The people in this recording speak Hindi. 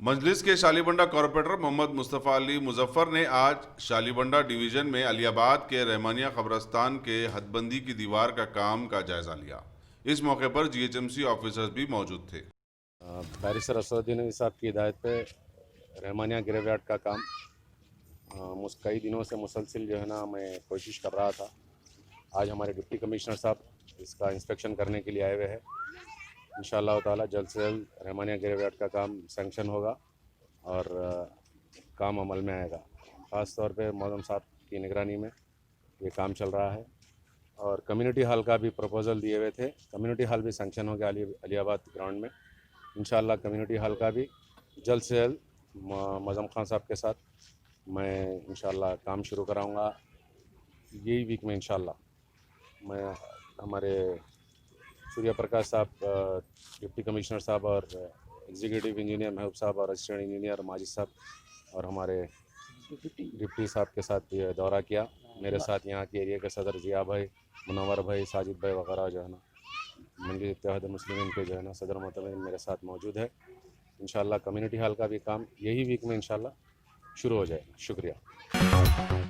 मजलिस के शालीबंडा कॉरपोरेटर मोहम्मद मुस्तफ़ा अली मुजफ्फर ने आज शालीबंडा डिवीज़न में अलियाबाद के रहमानिया कब्रस्तान के हदबंदी की दीवार का काम का जायज़ा लिया। इस मौके पर जीएचएमसी ऑफिसर्स भी मौजूद थे। बैरिस्टर असदुद्दीन साहब की हिदायत पे रहमानिया ग्रेवयार्ड का काम कई दिनों से मुसलसिल जो है ना मैं कोशिश कर रहा था। आज हमारे डिप्टी कमिश्नर साहब इसका इंस्पेक्शन करने के लिए आए हुए हैं। इंशाअल्लाह ताला जल्द से जल्द रहमानिया ग्रेवयार्ड का काम सैंक्शन होगा और काम अमल में आएगा। ख़ास तौर पे मौज़म साहब की निगरानी में ये काम चल रहा है और कम्युनिटी हॉल का भी प्रपोज़ल दिए हुए थे। कम्युनिटी हॉल भी सैंक्शन हो गया अलियाबाद ग्राउंड में। इंशाअल्लाह कम्युनिटी हॉल का भी जल्द से जल्द मज़म खान साहब के साथ मैं इंशाअल्लाह काम शुरू कराऊंगा। यही वीक में इंशाअल्लाह मैं हमारे सूर्य प्रकाश साहब, डिप्टी कमिश्नर साहब और एग्जीक्यूटिव इंजीनियर महबूब साहब और असिस्टेंट इंजीनियर माजिद साहब और हमारे डिप्टी साहब के साथ ये दौरा किया। मेरे साथ यहाँ के एरिया के सदर जिया भाई, मुनव्वर भाई, साजिद भाई वगैरह जो है ना मंडी इत्तेहाद मुस्लिमीन के जो है ना सदर मोहतमिन मेरे साथ मौजूद है। इंशाअल्लाह कम्युनिटी हॉल का भी काम यही वीक में इंशाअल्लाह शुरू हो जाएगा। शुक्रिया।